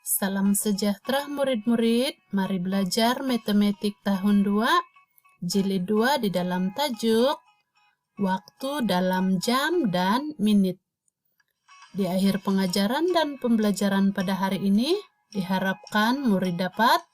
Salam sejahtera murid-murid, mari belajar matematik tahun 2, jilid 2 di dalam tajuk Waktu dalam jam dan menit. Di akhir pengajaran dan pembelajaran pada hari ini, diharapkan murid dapat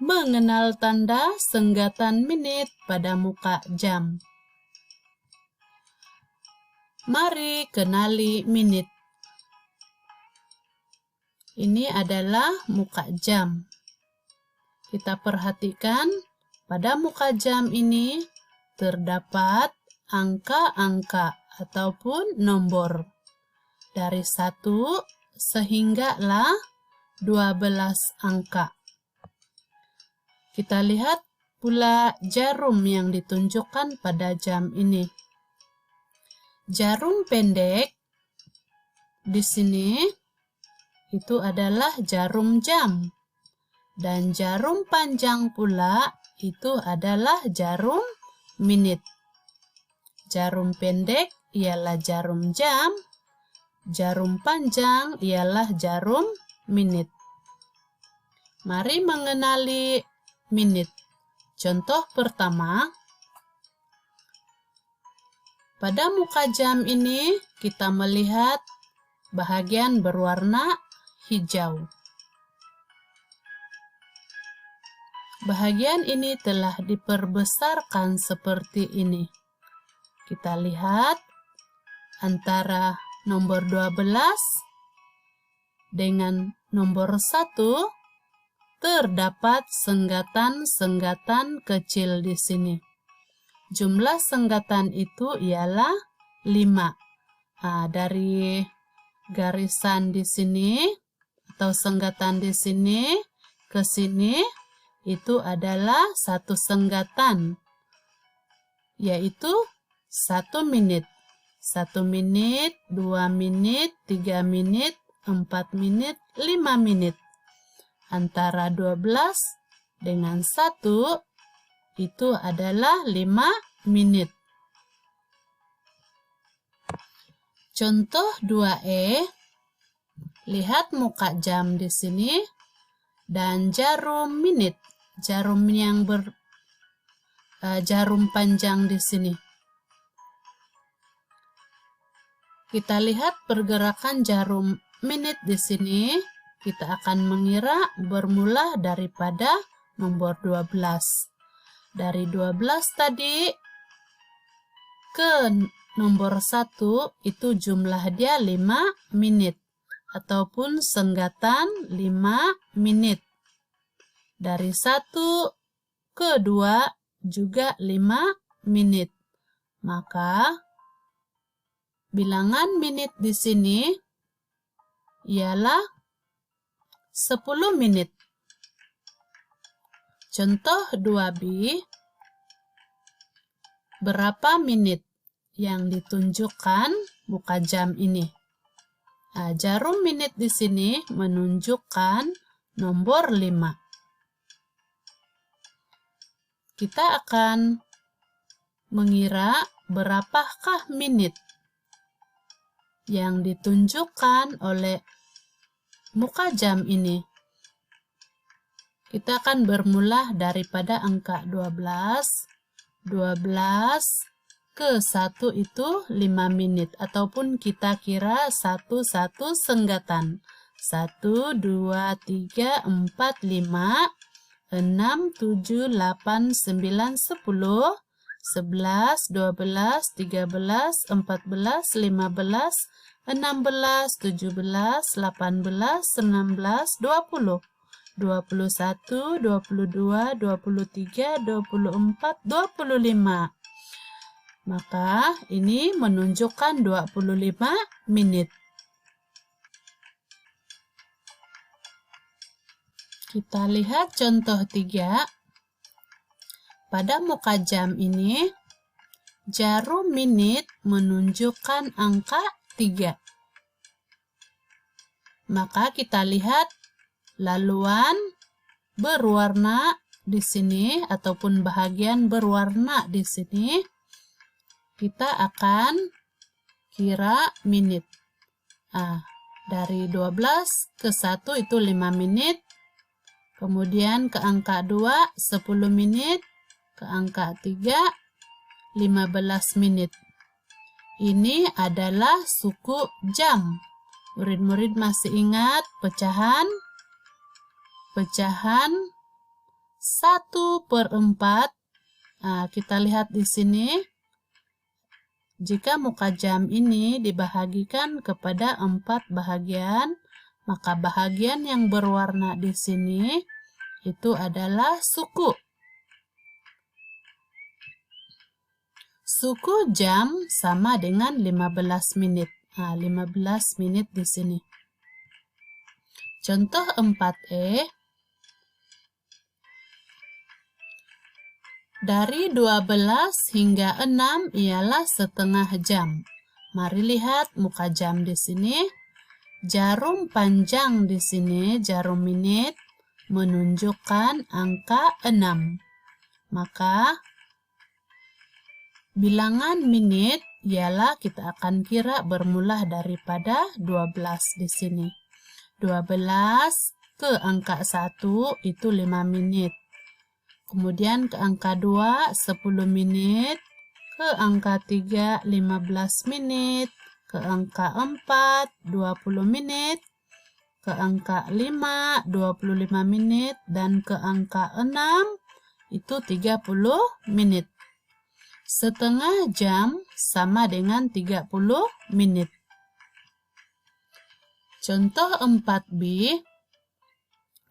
mengenal tanda senggatan menit pada muka jam. Mari kenali menit. Ini adalah muka jam. Kita perhatikan pada muka jam ini terdapat angka-angka ataupun nomor dari 1 sehingga 12 angka. Kita lihat pula jarum yang ditunjukkan pada jam ini. Jarum pendek di sini itu adalah jarum jam. Dan jarum panjang pula itu adalah jarum menit. Jarum pendek ialah jarum jam, jarum panjang ialah jarum menit. Mari mengenali menit. Contoh pertama, pada muka jam ini kita melihat bahagian berwarna hijau. Bahagian ini telah diperbesarkan seperti ini. Kita lihat antara nomor 12 dengan nomor 1 terdapat senggatan-senggatan kecil di sini. Jumlah senggatan itu ialah 5. Dari garisan di sini atau senggatan di sini ke sini itu adalah satu senggatan, yaitu 1 menit. 1 menit, 2 menit, 3 menit, 4 menit, 5 menit. Antara 12 dengan 1 itu adalah 5 menit. Contoh 2E, lihat muka jam di sini dan jarum menit, jarum panjang di sini. Kita lihat pergerakan jarum menit di sini. Kita akan mengira bermula daripada nomor 12. Dari 12 tadi ke nomor 1 itu jumlah dia 5 menit ataupun senggatan 5 menit. Dari 1 ke 2 juga 5 menit. Maka bilangan menit di sini ialah 10 menit. Contoh 2B, berapa menit yang ditunjukkan muka jam ini? Jarum menit di sini menunjukkan nomor 5. Kita akan mengira berapakah menit yang ditunjukkan oleh muka jam ini. Kita akan bermula daripada angka 12. 12 ke 1 itu 5 menit ataupun kita kira satu senggatan. 1, 2, 3, 4, 5, 6, 7, 8, 9, 10, 11, 12, 13, 14, 15, 16, 17, 18, 19, 20, 21, 22, 23, 24, 25. Maka ini menunjukkan 25 menit. Kita lihat contoh 3. Pada muka jam ini, jarum menit menunjukkan angka 3. Maka kita lihat laluan berwarna di sini ataupun bahagian berwarna di sini. Kita akan kira menit. Dari 12 ke 1 itu 5 menit. Kemudian ke angka 2, 10 menit. Ke angka 3, 15 menit. Ini adalah suku jam. Murid-murid masih ingat pecahan? Pecahan 1/4. Nah, kita lihat di sini. Jika muka jam ini dibahagikan kepada 4 bahagian, maka bahagian yang berwarna di sini itu adalah suku. Suku jam sama dengan 15 menit. Nah, 15 menit di sini. Contoh 4E. Dari 12 hingga 6 ialah setengah jam. Mari lihat muka jam di sini. Jarum panjang di sini, jarum menit, menunjukkan angka 6. Maka bilangan menit ialah kita akan kira bermula daripada 12 di sini. 12 ke angka 1 itu 5 menit. Kemudian ke angka 2 10 menit, ke angka 3 15 menit, ke angka 4 20 menit, ke angka 5 25 menit, dan ke angka 6 itu 30 menit. Setengah jam sama dengan 30 menit. Contoh 4B.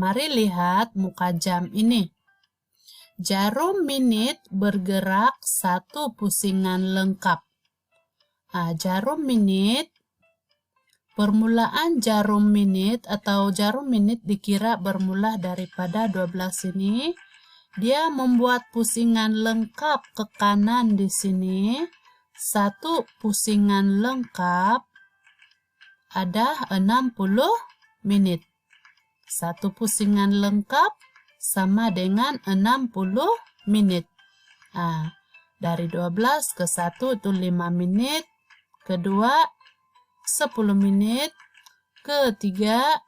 Mari lihat muka jam ini. Jarum menit bergerak 1 pusingan lengkap. Nah, jarum menit, permulaan jarum menit atau jarum menit dikira bermula daripada 12 ini. Dia membuat pusingan lengkap ke kanan di sini. 1 pusingan lengkap ada 60 menit. 1 pusingan lengkap sama dengan 60 menit. Nah, dari 12 ke 1 itu 5 menit. Kedua 10 menit. Ketiga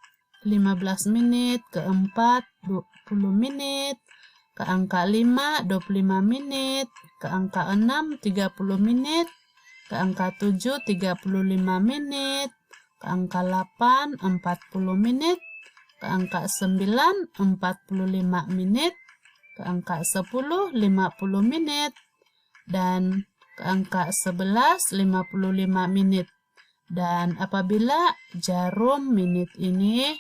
15 menit. Keempat 20 menit. Ke angka 5 25 menit. Ke angka 6 30 menit. Ke angka 7 35 menit. Ke angka 8 40 menit. Ke angka 9 45 menit. Ke angka 10 50 menit. Dan ke angka 11 55 menit. Dan apabila jarum menit ini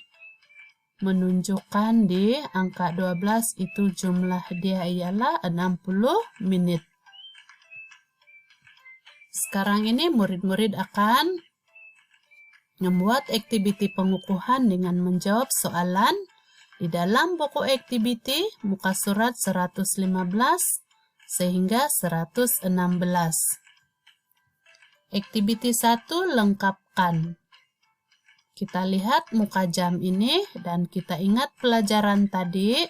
menunjukkan di angka 12 itu jumlah dia ialah 60 menit. Sekarang ini murid-murid akan membuat aktiviti pengukuhan dengan menjawab soalan di dalam buku aktiviti muka surat 115 sehingga 116. Aktiviti 1 lengkapkan. Kita lihat muka jam ini dan kita ingat pelajaran tadi.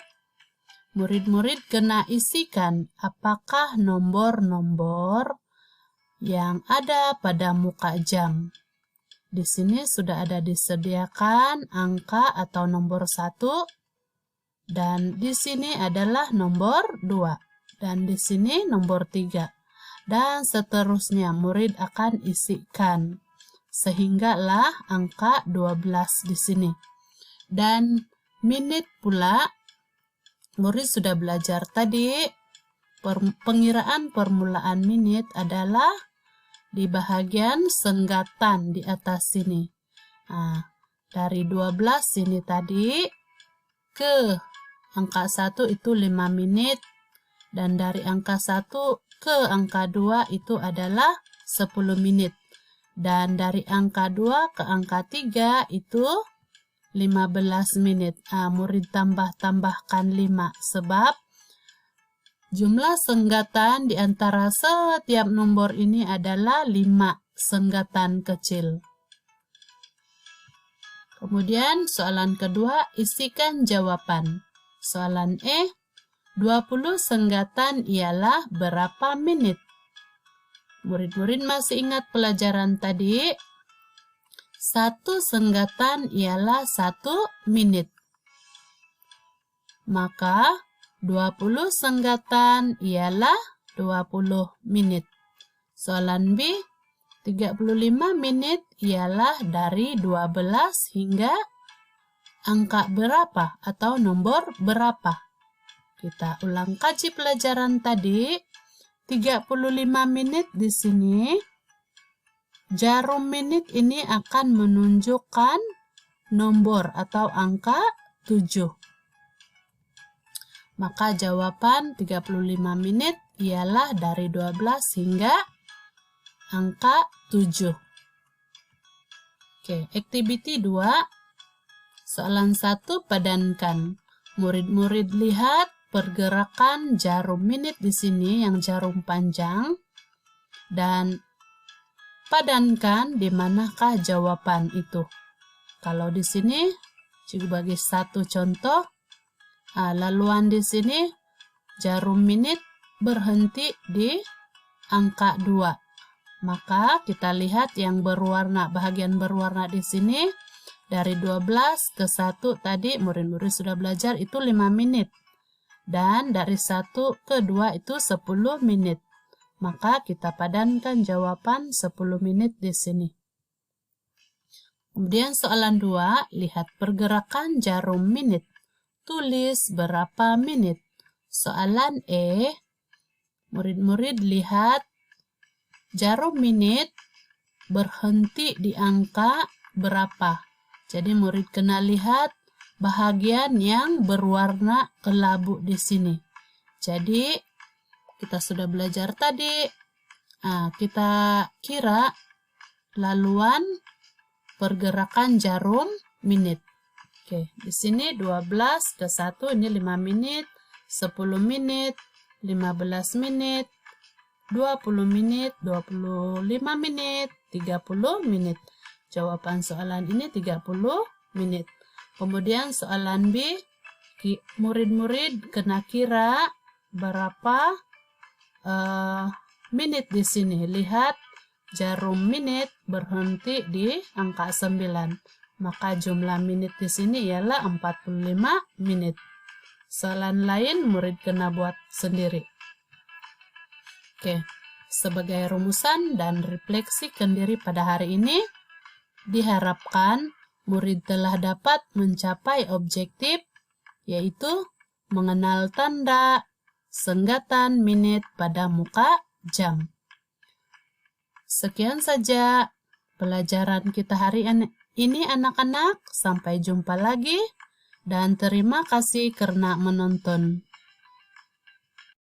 Murid-murid kena isikan apakah nomor-nomor yang ada pada muka jam. Di sini sudah ada disediakan angka atau nomor 1 dan di sini adalah nomor 2 dan di sini nomor 3 dan seterusnya. Murid akan isikan sehinggalah angka 12 di sini. Dan menit pula murid sudah belajar tadi. Pengiraan permulaan menit adalah di bahagian senggatan di atas sini. Nah, dari 12 sini tadi ke angka 1 itu 5 menit. Dan dari angka 1 ke angka 2 itu adalah 10 menit. Dan dari angka 2 ke angka 3 itu 15 menit. Nah, murid tambahkan 5 sebab jumlah senggatan di antara setiap nomor ini adalah 5 senggatan kecil. Kemudian soalan kedua, isikan jawaban. Soalan E, 20 senggatan ialah berapa menit? Murid-murid masih ingat pelajaran tadi? 1 senggatan ialah 1 menit. Maka 20 senggatan ialah 20 menit. Soalan B, 35 menit ialah dari 12 hingga angka berapa atau nomor berapa? Kita ulang kaji pelajaran tadi. 35 menit di sini. Jarum menit ini akan menunjukkan nomor atau angka 7. Maka jawaban 35 menit ialah dari 12 hingga angka 7. Oke, activity 2. Soalan 1, padankan. Murid-murid lihat pergerakan jarum menit di sini yang jarum panjang dan padankan di manakah jawaban itu. Kalau di sini bagi satu contoh, laluan di sini jarum menit berhenti di angka 2. Maka kita lihat yang berwarna, bahagian berwarna di sini dari 12 ke 1 tadi murid-murid sudah belajar itu 5 menit. Dan dari 1 ke 2 itu 10 menit. Maka kita padankan jawaban 10 menit di sini. Kemudian soalan 2, lihat pergerakan jarum menit. Tulis berapa menit. Soalan E, murid-murid lihat jarum menit berhenti di angka berapa. Jadi murid kena lihat bahagian yang berwarna kelabu di sini. Jadi kita sudah belajar tadi. Kita kira laluan pergerakan jarum menit. Oke, di sini 12 ke 1 ini 5 menit, 10 menit, 15 menit, 20 menit, 25 menit, 30 menit. Jawaban soalan ini 30 menit. Kemudian soalan B, murid-murid kena kira berapa menit di sini. Lihat jarum menit berhenti di angka 9. Maka jumlah menit di sini ialah 45 menit. Soalan lain murid kena buat sendiri. Oke, sebagai rumusan dan refleksi kendiri pada hari ini, diharapkan murid telah dapat mencapai objektif, yaitu mengenal tanda senggatan menit pada muka jam. Sekian saja pelajaran kita hari ini anak-anak. Sampai jumpa lagi dan terima kasih karena menonton.